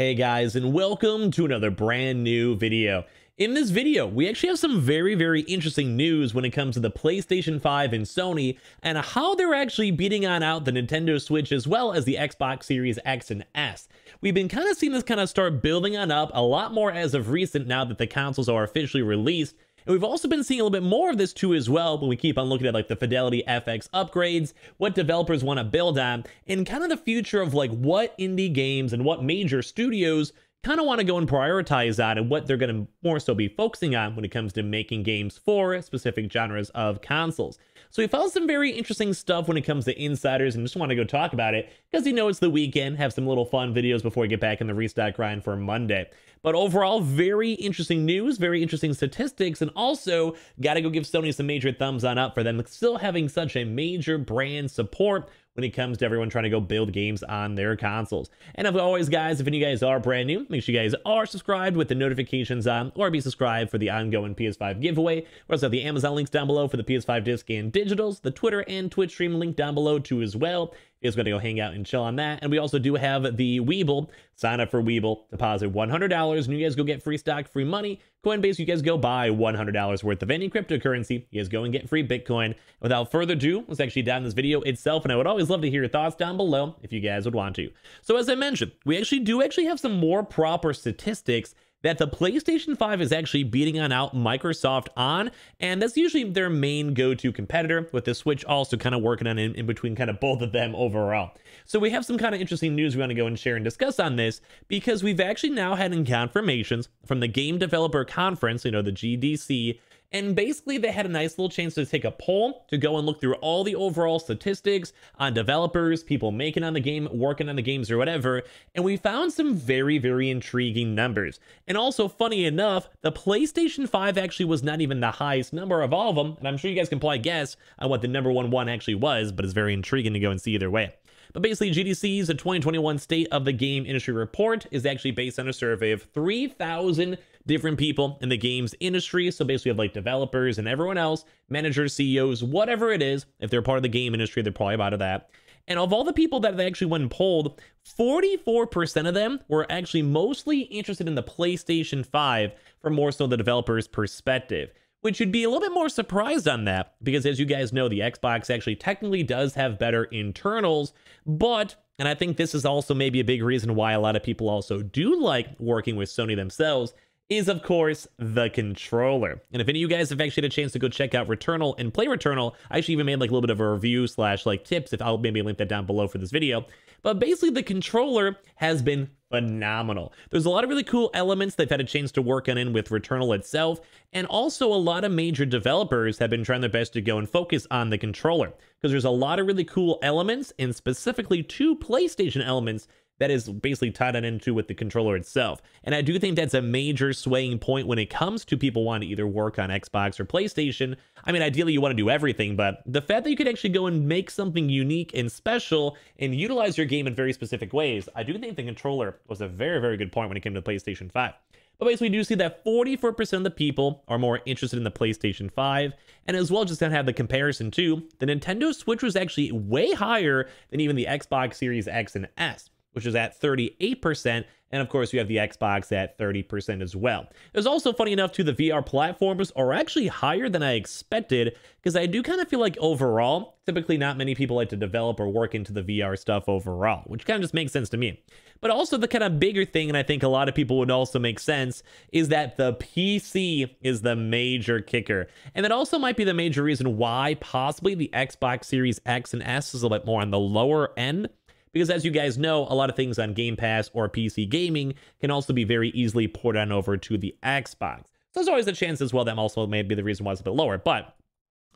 Hey guys, and welcome to another brand new video. In this video, we actually have some very interesting news when it comes to the PlayStation 5 and Sony and how they're actually beating on out the Nintendo Switch as well as the Xbox Series X and S. We've been kind of seeing this kind of start building on up a lot more as of recent now that the consoles are officially released. And we've also been seeing a little bit more of this too as well when we keep on looking at like the Fidelity FX upgrades, what developers want to build on, and kind of the future of like what indie games and what major studios kind of want to go and prioritize on and what they're going to more so be focusing on when it comes to making games for specific genres of consoles. So we found some very interesting stuff when it comes to insiders and just want to go talk about it because you know it's the weekend, have some little fun videos before we get back in the restock grind for Monday. But overall, very interesting news, very interesting statistics, and also got to go give Sony some major thumbs on up for them still having such a major brand support when it comes to everyone trying to go build games on their consoles. And as always, guys, if any of you guys are brand new, make sure you guys are subscribed with the notifications on, or be subscribed for the ongoing PS5 giveaway. We also have the Amazon links down below for the PS5 disc and digitals, the Twitter and Twitch stream link down below too as well. Is going to go hang out and chill on that. And we also do have the Weeble. Sign up for Weeble, deposit $100, and you guys go get free stock, free money. Coinbase, you guys go buy $100 worth of any cryptocurrency. You guys go and get free Bitcoin. Without further ado, let's actually dive in this video itself, and I would always love to hear your thoughts down below if you guys would want to. So as I mentioned, we actually do have some more proper statistics that the PlayStation 5 is actually beating on out Microsoft on, and that's usually their main go-to competitor, with the Switch also kind of working on in between kind of both of them overall. So we have some kind of interesting news we want to go and share and discuss on this, because we've actually now had confirmations from the Game Developer Conference, you know, the GDC, and basically they had a nice little chance to take a poll to go and look through all the overall statistics on developers, people making on the game, working on the games or whatever. And we found some very intriguing numbers. And also, funny enough, the PlayStation 5 actually was not even the highest number of all of them. And I'm sure you guys can probably guess on what the number one actually was, but it's very intriguing to go and see either way. But basically, GDC's 2021 State of the Game Industry Report is actually based on a survey of 3,000 different people in the games industry. So basically, you have like developers and everyone else, managers, CEOs, whatever it is. If they're part of the game industry, they're probably out of that. And of all the people that they actually went and polled, 44% of them were actually mostly interested in the PlayStation 5 from more so the developer's perspective. Which you'd be a little bit more surprised on that, because as you guys know, the Xbox actually technically does have better internals, but, and I think this is also maybe a big reason why a lot of people also do like working with Sony themselves, is of course the controller. And if any of you guys have actually had a chance to go check out Returnal and play Returnal, I actually even made like a little bit of a review slash like tips, if I'll maybe link that down below for this video. But basically the controller has been phenomenal. There's a lot of really cool elements they've had a chance to work on in with Returnal itself, and also a lot of major developers have been trying their best to go and focus on the controller, because there's a lot of really cool elements, and specifically two PlayStation elements that is basically tied on into with the controller itself. And I do think that's a major swaying point when it comes to people wanting to either work on Xbox or PlayStation. I mean, ideally you want to do everything, but the fact that you could actually go and make something unique and special and utilize your game in very specific ways, I do think the controller was a very good point when it came to the PlayStation 5. But basically, we do see that 44% of the people are more interested in the PlayStation 5, and as well, just to have the comparison too, the Nintendo Switch was actually way higher than even the Xbox Series X and S, which is at 38%, and of course you have the Xbox at 30% as well. There's also, funny enough, too, the VR platforms are actually higher than I expected, because I do kind of feel like overall, typically not many people like to develop or work into the VR stuff overall, which kind of just makes sense to me. But also the kind of bigger thing, and I think a lot of people would also make sense, is that the PC is the major kicker. And that also might be the major reason why possibly the Xbox Series X and S is a little bit more on the lower end. Because as you guys know, a lot of things on Game Pass or PC gaming can also be very easily ported on over to the Xbox. So there's always a chance as well that also may be the reason why it's a bit lower. But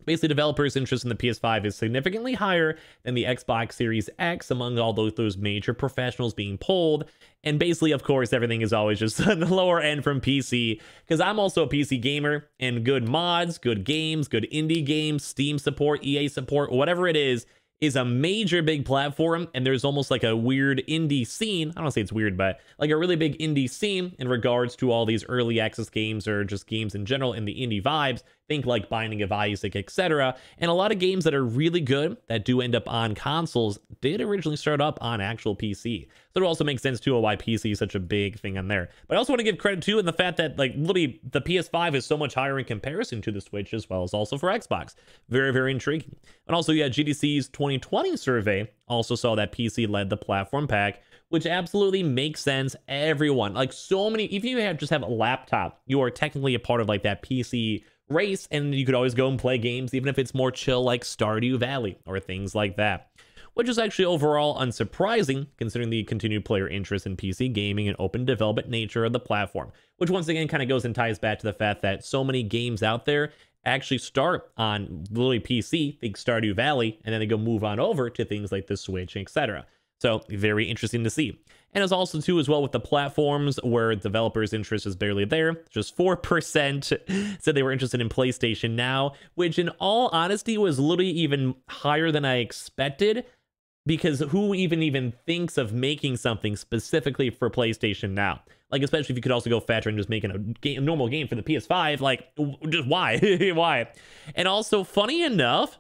basically, developers' interest in the PS5 is significantly higher than the Xbox Series X among all those major professionals being polled. And basically, of course, everything is always just on the lower end from PC, because I'm also a PC gamer, and good mods, good games, good indie games, Steam support, EA support, whatever it is a major big platform, and there's almost like a weird indie scene. I don't say it's weird, but like a really big indie scene in regards to all these early access games or just games in general in the indie vibes. Think like Binding of Isaac, etc. And a lot of games that are really good that do end up on consoles did originally start up on actual PC. So it also makes sense too why PC is such a big thing on there. But I also want to give credit too in the fact that like literally the PS5 is so much higher in comparison to the Switch, as well as also for Xbox. Very, very intriguing. And also, yeah, GDC's 2020 survey also saw that PC led the platform pack, which absolutely makes sense. Everyone, like so many, if you just have a laptop, you are technically a part of like that PC race, and you could always go and play games, even if it's more chill like Stardew Valley or things like that. Which is actually overall unsurprising, considering the continued player interest in PC gaming and open development nature of the platform, which once again kind of goes and ties back to the fact that so many games out there actually start on literally PC, think Stardew Valley, and then they go move on over to things like the Switch, etc. So very interesting to see. And it's also too as well with the platforms where developers' interest is barely there. Just 4% said they were interested in PlayStation Now, which in all honesty was literally even higher than I expected. Because who even thinks of making something specifically for PlayStation Now? Like, especially if you could also go faster and just making a normal game for the PS5. Like, just why? Why? And also, funny enough,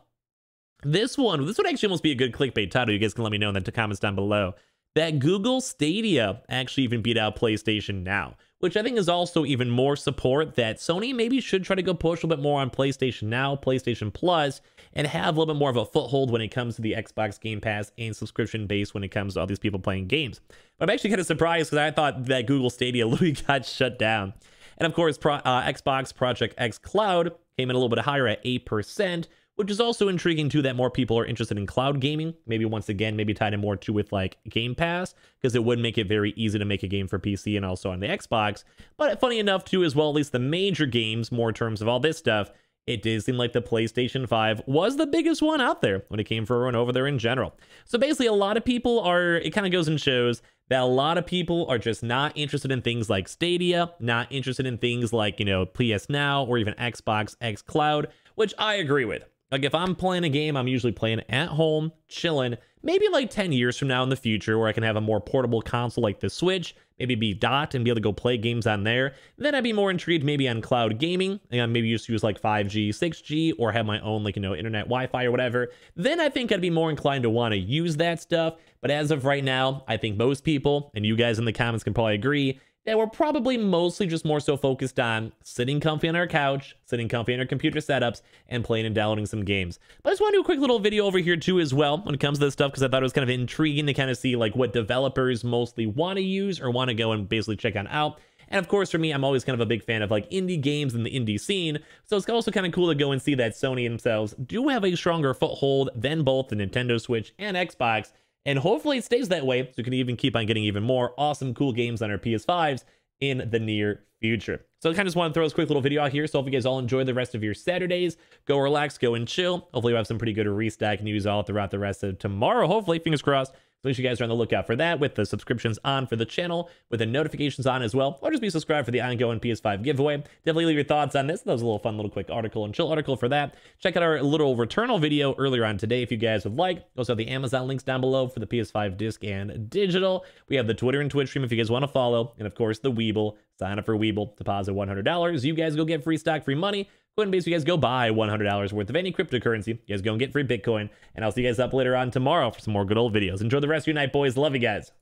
this one would actually almost be a good clickbait title. You guys can let me know in the comments down below. That Google Stadia actually even beat out PlayStation Now, which I think is also even more support that Sony maybe should try to go push a little bit more on PlayStation Now, PlayStation Plus, and have a little bit more of a foothold when it comes to the Xbox Game Pass and subscription base when it comes to all these people playing games. But I'm actually kind of surprised because I thought that Google Stadia literally got shut down. And of course, Xbox Project X Cloud came in a little bit higher at 8%, which is also intriguing too that more people are interested in cloud gaming. Maybe once again, maybe tied in more to with like Game Pass, because it would make it very easy to make a game for PC and also on the Xbox. But funny enough too as well, at least the major games, more in terms of all this stuff, it did seem like the PlayStation 5 was the biggest one out there when it came for everyone over there in general. So basically, a lot of people are, it kind of goes and shows that a lot of people are just not interested in things like Stadia, not interested in things like, you know, PS Now or even Xbox X Cloud, which I agree with. Like, if I'm playing a game, I'm usually playing at home, chilling, maybe like 10 years from now in the future where I can have a more portable console like the Switch, maybe be dot and be able to go play games on there. Then I'd be more intrigued maybe on cloud gaming, and maybe just use like 5G, 6G, or have my own like, you know, internet Wi-Fi or whatever. Then I think I'd be more inclined to want to use that stuff. But as of right now, I think most people, and you guys in the comments can probably agree, that we're probably mostly just more so focused on sitting comfy on our couch, sitting comfy in our computer setups, and playing and downloading some games. But I just want to do a quick little video over here too as well when it comes to this stuff, because I thought it was kind of intriguing to kind of see like what developers mostly want to use or want to go and basically check on out. And of course, for me, I'm always kind of a big fan of like indie games and the indie scene. So it's also kind of cool to go and see that Sony themselves do have a stronger foothold than both the Nintendo Switch and Xbox. And hopefully it stays that way, so we can even keep on getting even more awesome, cool games on our PS5s in the near future. So I kind of just want to throw this quick little video out here. So if you guys all enjoy the rest of your Saturdays, go relax, go and chill. Hopefully we'll have some pretty good restock news all throughout the rest of tomorrow. Hopefully, fingers crossed. So make sure you guys are on the lookout for that, with the subscriptions on for the channel, with the notifications on as well, or just be subscribed for the ongoing PS5 giveaway. Definitely leave your thoughts on this. That was a little fun little quick article and chill article for that. Check out our little Returnal video earlier on today if you guys would like. Also have the Amazon links down below for the PS5 disc and digital. We have the Twitter and Twitch stream if you guys want to follow, and of course the Weeble. Sign up for Weeble, deposit $100. You guys go get free stock, free money. Go ahead and basically, you guys go buy $100 worth of any cryptocurrency. You guys go and get free Bitcoin. And I'll see you guys up later on tomorrow for some more good old videos. Enjoy the rest of your night, boys. Love you guys.